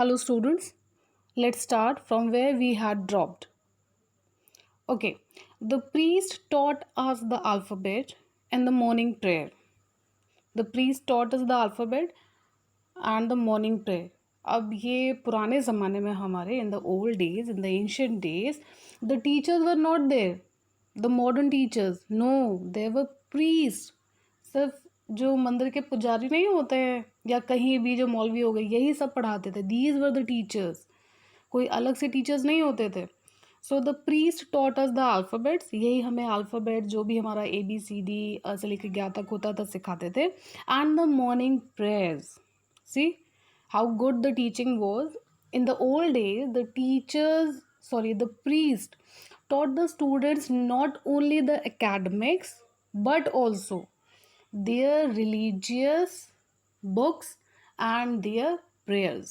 Hello, students. Let's start from where we had dropped. Okay, the priest taught us the alphabet and the morning prayer. The priest taught us the alphabet and the morning prayer. अब ये पुराने ज़माने में हमारे in the old days, in the ancient days, the teachers were not there. The modern teachers, no, they were priests. सिर्फ जो मंदिर के पुजारी नहीं होते हैं या कहीं भी जो मौलवी हो गए यही सब पढ़ाते थे. These were the teachers. कोई अलग से टीचर्स नहीं होते थे. So the priest taught us the alphabets. यही हमें अल्फ़ाबेट जो भी हमारा ABCD से लेकर ज्ञ तक होता था सिखाते थे. And the morning prayers. See how good the teaching was. In the old days the teachers the priest taught the students not only the academics but also their religious books and their prayers.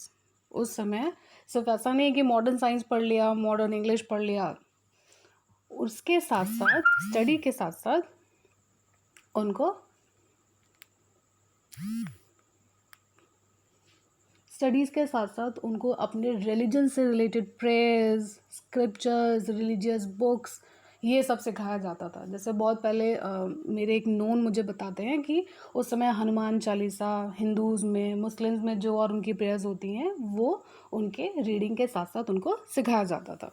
उस समय सिर्फ ऐसा नहीं कि modern science पढ़ लिया, modern English पढ़ लिया, उसके साथ साथ स्टडी के साथ साथ उनको स्टडीज़ के साथ साथ उनको अपने रिलीजन से related prayers, scriptures, religious books ये सब सिखाया जाता था. जैसे बहुत पहले मेरे एक नोन मुझे बताते हैं कि उस समय हनुमान चालीसा हिंदूज़ में, मुस्लिम्स में जो और उनकी प्रेयर्स होती हैं वो उनके रीडिंग के साथ साथ उनको सिखाया जाता था.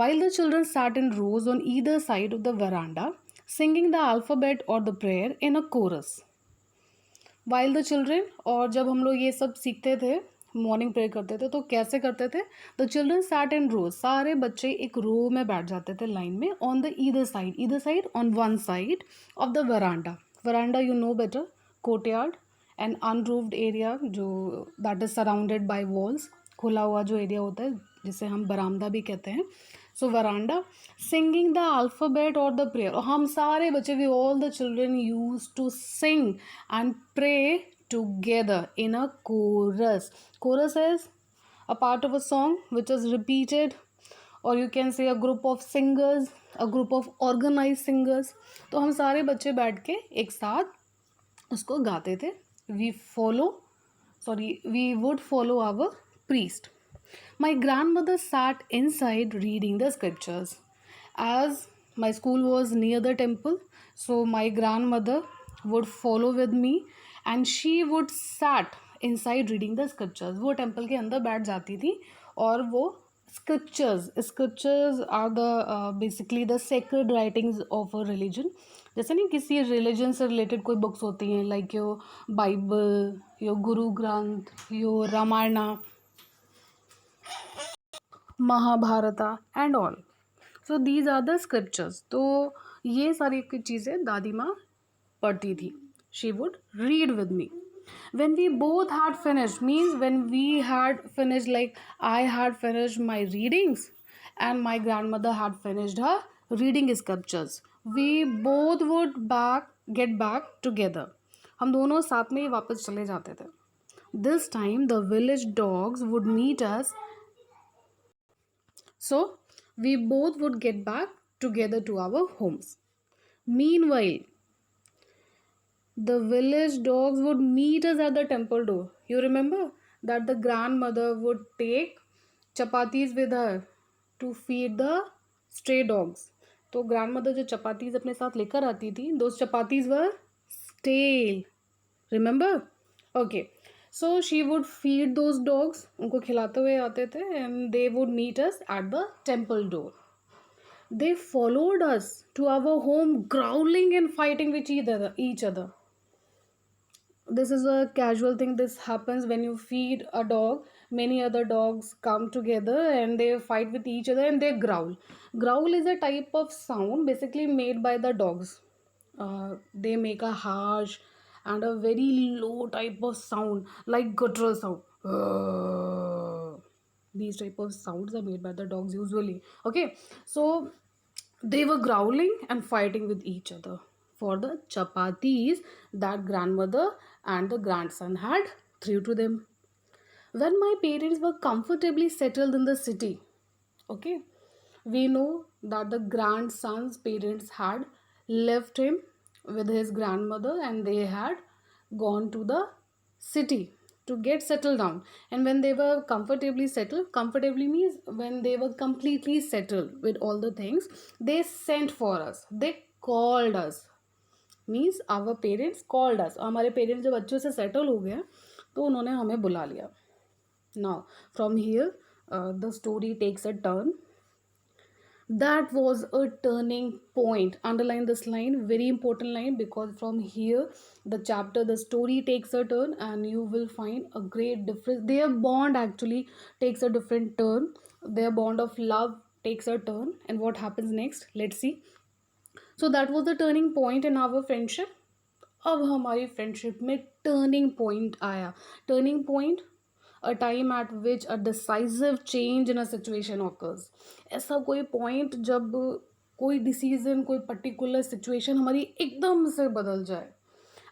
While the children sat in rows on either side of the veranda, singing the alphabet or the prayer in a chorus. While the children, और जब हम लोग ये सब सीखते थे, मॉर्निंग प्रेयर करते थे तो कैसे करते थे. द चिल्ड्रन सैट इन रोज. सारे बच्चे एक रो में बैठ जाते थे लाइन में. On the either side on one side of the veranda. Veranda you know better, courtyard and unroofed area जो that is surrounded by walls. खुला हुआ जो एरिया होता है जिसे हम बरामदा भी कहते हैं. So veranda, singing the alphabet और द प्रेयर. और हम सारे बच्चे, we all the children use to sing and pray together in a chorus. Chorus is a part of a song which is repeated, or you can say a group of singers, a group of organized singers. तो हम सारे बच्चे बैठ के एक साथ उसको गाते थे. We would follow our priest. My grandmother sat inside reading the scriptures. As my school was near the temple, so my grandmother would follow with me and she would sat inside reading the scriptures. वो temple के अंदर बैठ जाती थी और वो scriptures are the basically the sacred writings of a religion. जैसे नहीं किसी रिलीजन से रिलेटेड कोई बुक्स होती हैं, like your Bible, your Guru Granth, your Ramayana, Mahabharata and all. So these are the scriptures. तो ये सारी चीज़ें दादी माँ पढ़ती थी. She would read with me. When we both had finished, means when we had finished, like I had finished my readings and my grandmother had finished her reading scriptures, we both would get back together. हम दोनों साथ में ही वापस चले जाते थे. This time the village dogs would meet us, so we both would get back together to our homes. Meanwhile, the village dogs would meet us at the temple door. You remember that the grandmother would take chapatis with her to feed the stray dogs. तो grandmother जो chapatis अपने साथ लेकर आती थी, those chapatis were stale. Remember? Okay. So she would feed those dogs. उनको खिलाते हुए आते थे and they would meet us at the temple door. They followed us to our home, growling and fighting with each other. This is a casual thing. This happens when you feed a dog. Many other dogs come together and they fight with each other and they growl. Growl is a type of sound basically made by the dogs. They make a harsh and a very low type of sound, like guttural sound. These type of sounds are made by the dogs usually. Okay, so they were growling and fighting with each other for the chapatis that grandmother and the grandson had threw to them. When my parents were comfortably settled in the city, okay, we know that the grandson's parents had left him with his grandmother and they had gone to the city. to get settled down. And when they were comfortably settled, comfortably means when they were completely settled with all the things, they sent for us, they called us, means our parents called us. हमारे parents जब अच्छे से settle हो गए तो उन्होंने हमें बुला लिया. Now from here the story takes a turn. That was a turning point. Underline this line, very important line, because from here the story takes a turn and you will find a great difference. Their bond actually takes a different turn. Their bond of love takes a turn. And what happens next, let's see. So that was the turning point in our friendship. अब हमारी friendship में turning point आया. Turning point, a time eight which a decisive change in a situation occurs. ऐसा कोई point जब कोई decision, कोई particular situation हमारी एकदम से बदल जाए,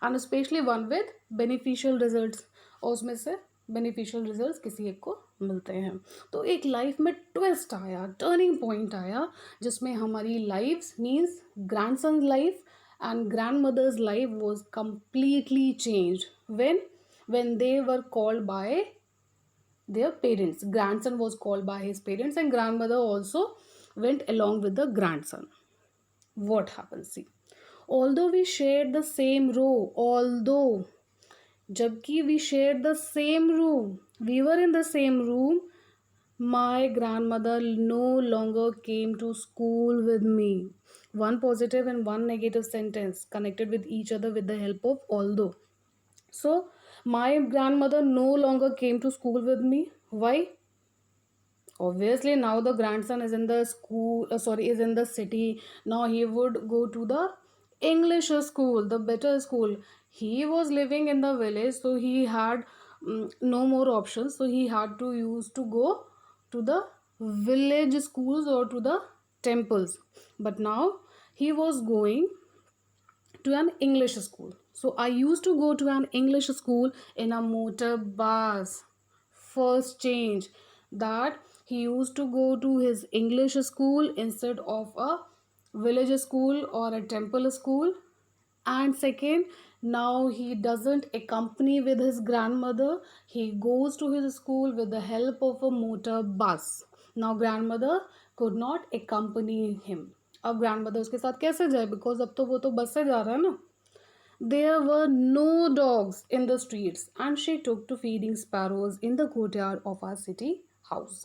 and specially one with beneficial results, और उसमें से बेनिफिशियल रिजल्ट्स किसी एक को मिलते हैं. तो एक लाइफ में ट्विस्ट आया, टर्निंग पॉइंट आया, जिसमें हमारी life means grandson life and grandmother's life was completely changed when they were called by their parents. Grandson was called by his parents and grandmother also went along with the grandson. What happens, see, although we shared the same room, although jabki we shared the same room, we were in the same room, my grandmother no longer came to school with me. One positive and one negative sentence connected with each other with the help of although. So my grandmother no longer came to school with me. Why? Obviously now the grandson is in the school, is in the city. Now he would go to the English school, the better school. He was living in the village, so he had no more options, so he had to use to go to the village schools or to the temples. But now he was going to an English school. So I used to go to an English school in a motor bus. First change, that he used to go to his English school instead of a village school or a temple school. And second, now he doesn't accompany with his grandmother, he goes to his school with the help of a motor bus. Now grandmother could not accompany him. अब grandmother उसके साथ कैसे जाए, because अब तो वो तो बस से जा रहा है ना. There were no dogs in the streets and she took to feeding sparrows in the courtyard of our city house.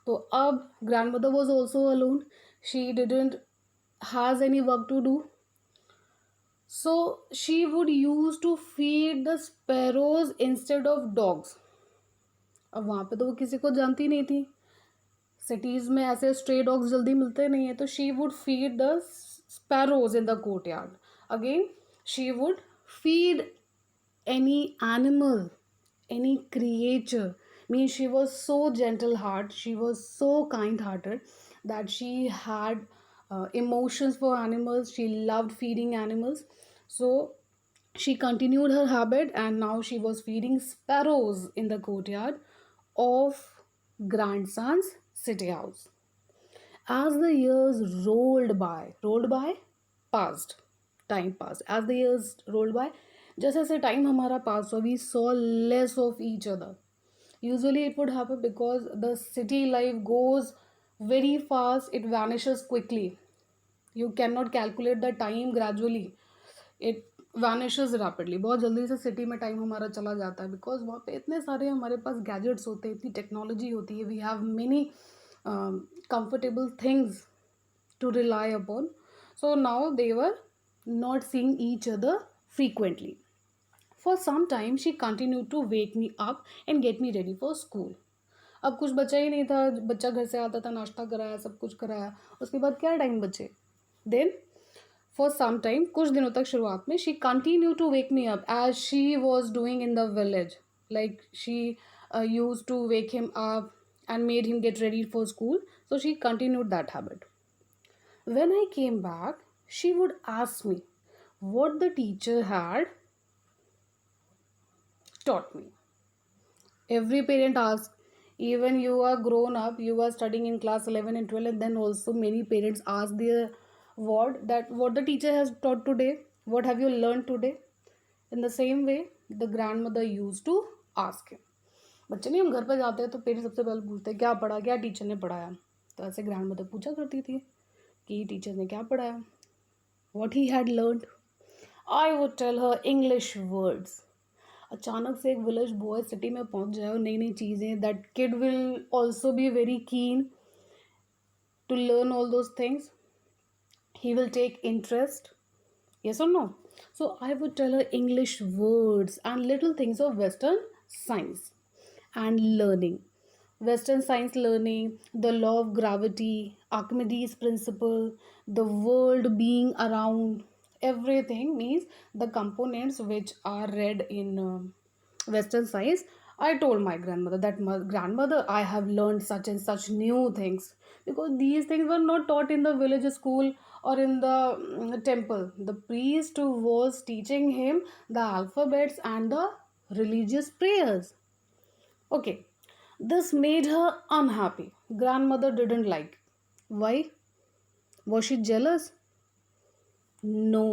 तो अब grandmother was also alone. She didn't has any work to do. So she would use to feed the sparrows instead of dogs. अब वहाँ पे तो वो किसी को जानती नहीं थी. सिटीज़ में ऐसे स्ट्रे डॉग्स जल्दी मिलते नहीं है. तो she would feed the sparrows in the courtyard. Again she would feed any animal, any creature. Means she was so gentle heart, she was so kind hearted that she had emotions for animals. She loved feeding animals. So she continued her habit and now she was feeding sparrows in the courtyard of grandson's city house. As the years rolled by, passed, time passed. As the years rolled by, just as the time हमारा pass हुआ, we saw less of each other. Usually it would happen because the city life goes very fast, it vanishes quickly. You cannot calculate the time gradually. It vanishes rapidly. बहुत जल्दी से city में time हमारा चला जाता है, because वहाँ पे इतने सारे हमारे पास गैजेट्स होते हैं, इतनी टेक्नोलॉजी होती है, we have many comfortable things to rely upon. So now they were not seeing each other frequently. For some time she continued to wake me up and get me ready for school. अब कुछ बचा ही नहीं था. बच्चा घर से आता था, नाश्ता कराया, सब कुछ कराया, उसके बाद क्या टाइम बचे. देन for some time, कुछ दिनों तक शुरुआत में, she continued to wake me up as she was doing in the village. Like she used to wake him up and made him get ready for school. So she continued that habit. When I came back, she would ask me what the teacher had taught me. Every parent asks, even you are grown up, you are studying in class 11 and 12, and then also many parents ask their what the teacher has taught today, what have you learned today. In the same way, the grandmother used to ask him. बच्चे नहीं, हम घर पर जाते हैं तो parents सबसे पहले पूछते हैं क्या पढ़ा, क्या टीचर ने पढ़ाया। तो ऐसे ग्रैंड मदर पूछा करती थी कि टीचर ने क्या पढ़ाया, what he had learned. I would tell her English words. अचानक से एक विलेज बॉय सिटी में पहुंच जाए और नई नई चीज़ें, that kid will also be very keen to learn all those things. He will take interest. Yes or no? So I would tell her English words and little things of Western science and learning. Western science learning, the law of gravity, Archimedes principle, the world being around, everything means the components which are read in Western science. I told my grandmother that, grandmother, I have learned such and such new things, because these things were not taught in the village school or in the temple. The priest who was teaching him the alphabets and the religious prayers. Okay, this made her unhappy. Grandmother didn't like. Why? Was she jealous? No.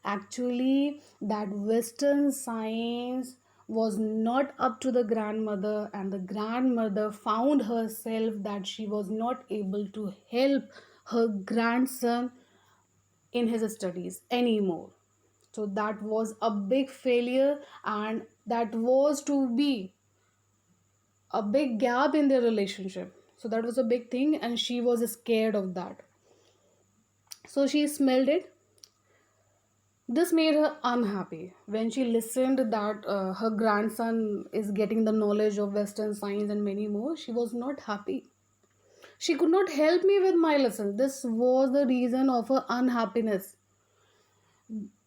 Actually, that Western science was not up to the grandmother, and the grandmother found herself that she was not able to help her grandson in his studies anymore. So that was a big failure, and that was to be a big gap in their relationship. So that was a big thing, and she was scared of that. So she smelled it. This made her unhappy. When she listened that her grandson is getting the knowledge of Western science and many more, she was not happy. She could not help me with my lesson. This was the reason of her unhappiness.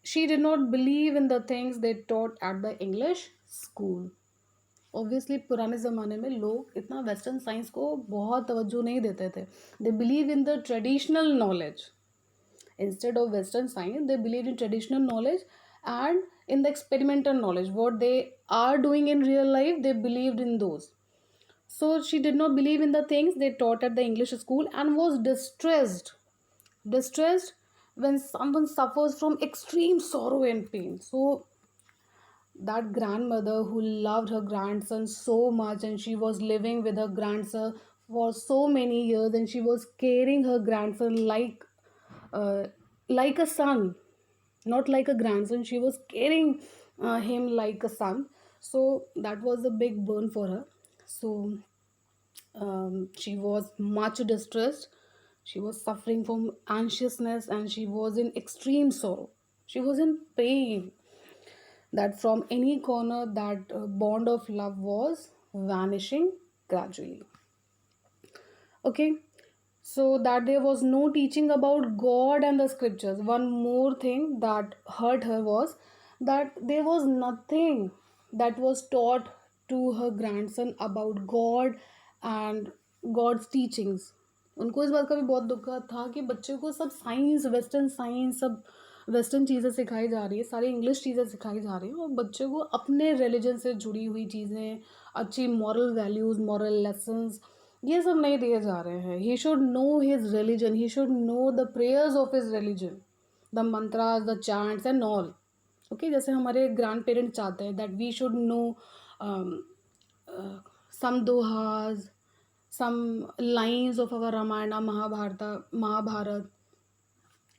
She did not believe in the things they taught at the English school. Obviously पुराने ज़माने में लोग इतना western science को बहुत तवज्जो नहीं देते थे. They believe in the traditional knowledge. Instead of Western science, they believed in traditional knowledge and in the experimental knowledge. What they are doing in real life, they believed in those. So she did not believe in the things they taught at the English school and was distressed. Distressed when someone suffers from extreme sorrow and pain. So that grandmother who loved her grandson so much, and she was living with her grandson for so many years, and she was caring her grandson uh, like a son, not like a grandson. She was caring him like a son. So that was a big burn for her. So she was much distressed. She was suffering from anxiousness, and she was in extreme sorrow. She was in pain, that from any corner that bond of love was vanishing gradually. Okay, so that there was no teaching about God and the scriptures. One more thing that hurt her was that there was nothing that was taught to her grandson about God and God's teachings. उनको इस बात का भी बहुत दुख था कि बच्चे को सब साइंस, वेस्टर्न साइंस, सब वेस्टर्न चीज़ें सिखाई जा रही है, सारी इंग्लिश चीज़ें सिखाई जा रही हैं, और बच्चे को अपने रिलीजन से जुड़ी हुई चीज़ें, अच्छी मॉरल वैल्यूज़, मॉरल लेसन्स, ये सब नहीं दिए जा रहे हैं. He should know his religion, he should know the prayers of his religion, the mantras, the chants and all. Okay, जैसे हमारे ग्रैंड पेरेंट्स चाहते हैं that we should know some dohas, some lines of our Ramayana, Mahabharata,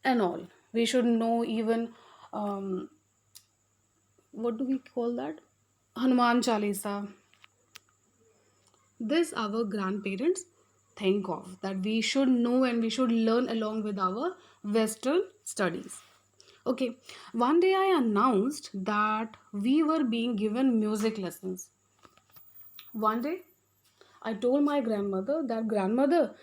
and all. We should know even what do we call that? Hanuman Chalisa. This our grandparents think of that we should know and we should learn along with our Western studies. Okay, one day I announced that we were being given music lessons. One day I told my grandmother that, grandmother,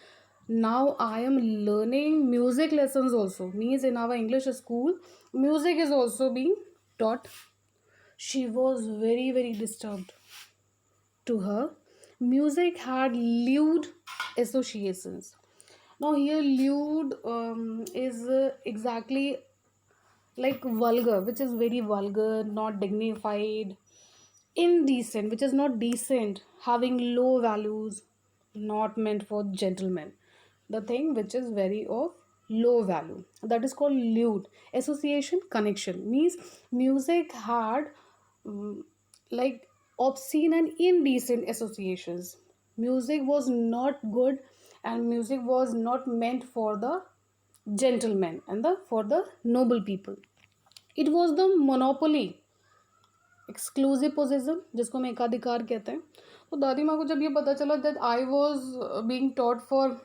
now I am learning music lessons also. Means in our English school, music is also being taught. She was very, very disturbed. To her, music had lewd associations. Now here lewd is exactly like vulgar, which is very vulgar, not dignified, indecent, which is not decent, having low values, not meant for gentlemen. The thing which is very of low value, that is called lewd. Association, connection means music had like obscene and indecent associations. Music was not good, and music was not meant for the gentlemen and for the noble people. It was the monopoly, exclusive possession, जिसको हम एकाधिकार कहते हैं. तो दादी माँ को जब ये पता चला that I was being taught for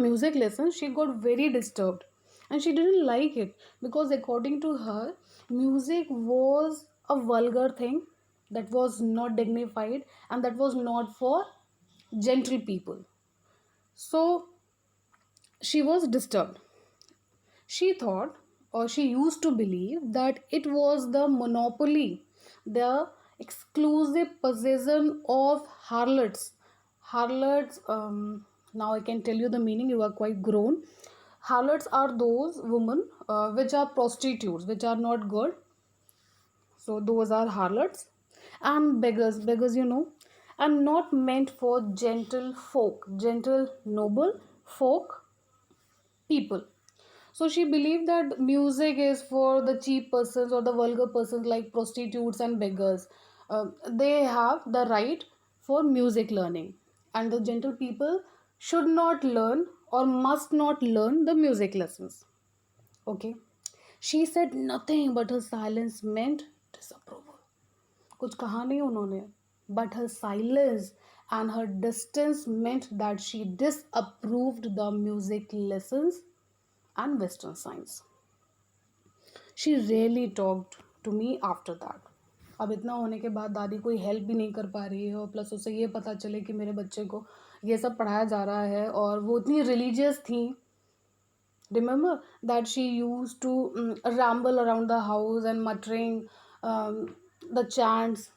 music lesson, she got very disturbed and she didn't like it, because according to her music was a vulgar thing that was not dignified and that was not for gentle people. So she was disturbed. She thought, or she used to believe, that it was the monopoly, the exclusive possession of harlots. Harlots, now I can tell you the meaning, you are quite grown. Harlots are those women which are prostitutes, which are not good. So those are harlots. And beggars, are not meant for gentle folk, gentle noble folk people. So she believed that music is for the cheap persons or the vulgar persons like prostitutes and beggars. They have the right for music learning, and the gentle people should not learn or must not learn the music lessons. Okay. She said nothing, but her silence meant disapproval. कुछ कहा नहीं उन्होंने, but her silence and her distance meant that she disapproved the music lessons and Western science. She rarely talked to me after that. अब इतना होने के बाद दादी कोई हेल्प भी नहीं कर पा रही है, और प्लस उसे ये पता चले कि मेरे बच्चे को ये सब पढ़ाया जा रहा है, और वो इतनी रिलीजियस थी. Remember that she used to ramble around the house and muttering the chants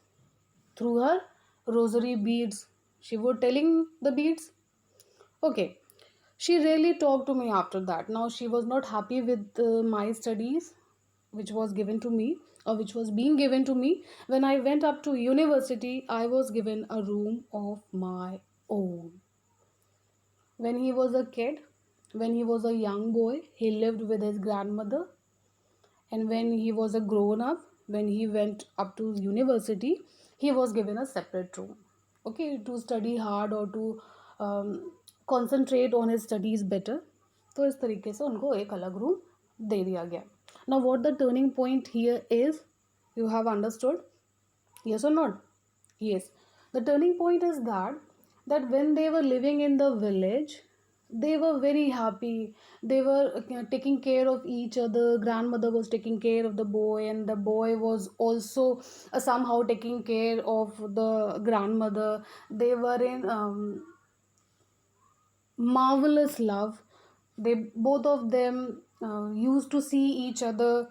through her rosary beads. She was telling the beads. Okay. She rarely talked to me after that. Now she was not happy with my studies, which was given to me, or which was being given to me. When I went up to university, I was given a room of my own. When he was a kid, when he was a young boy, he lived with his grandmother. And when he was a grown up, when he went up to university, he was given a separate room. Okay, to study hard or to concentrate on his studies better. तो इस तरीके से उनको एक अलग room दे दिया गया. Now what the turning point here is, you have understood? Yes or not? Yes. The turning point is that when they were living in the village, they were very happy. They were taking care of each other. Grandmother was taking care of the boy, and the boy was also somehow taking care of the grandmother. They were in marvelous love. They both of them used to see each other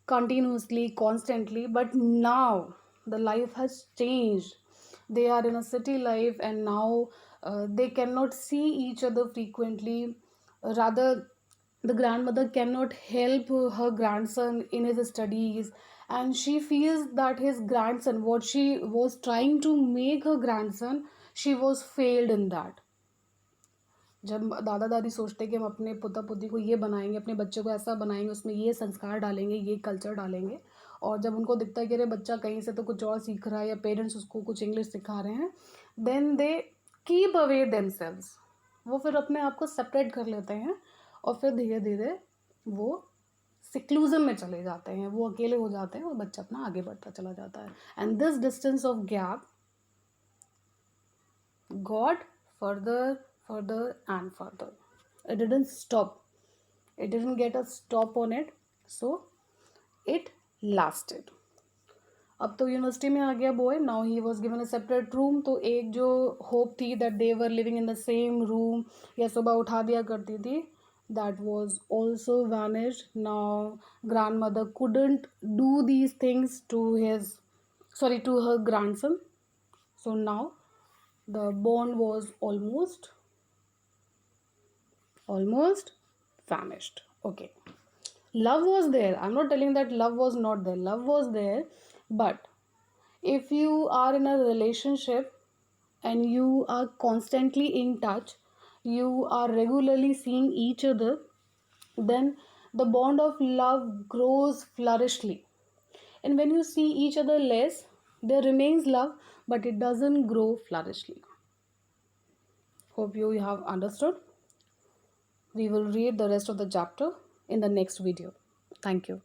continuously, constantly. But now the life has changed. They are in a city life, and now they cannot see each other frequently. Rather, the grandmother cannot help her grandson in his studies, and she feels that his grandson, what she was trying to make her grandson, she was failed in that. जब दादा दादी सोचते कि हम अपने पोता पोती को ये बनाएंगे, अपने बच्चे को ऐसा बनाएंगे, उसमें ये संस्कार डालेंगे, ये कल्चर डालेंगे, और जब उनको दिखता है कि अरे बच्चा कहीं से तो कुछ और सीख रहा है, या पेरेंट्स उसको कुछ इंग्लिश सिखा रहे हैं, then they keep away themselves. वो फिर अपने आप को सेपरेट कर लेते हैं, और फिर धीरे धीरे वो सिक्लूजन में चले जाते हैं, वो अकेले हो जाते हैं, और बच्चा अपना आगे बढ़ता चला जाता है. And this distance of gap got further and further. It didn't stop. It didn't get a stop on it. So it lasted. अब तो यूनिवर्सिटी में आ गया boy. Now he was given a separate room. तो एक जो hope थी that they were living in the same room, या सुबह उठा दिया करती थी, that was also vanished. Now grandmother couldn't do these things to her grandson. So now the bond was almost vanished. Okay. Love was there. I'm not telling that love was not there. Love was there. But if you are in a relationship and you are constantly in touch, you are regularly seeing each other, then the bond of love grows flourishly. And when you see each other less, There remains love, but it doesn't grow flourishly. Hope you have understood. We will read the rest of the chapter in the next video. Thank you.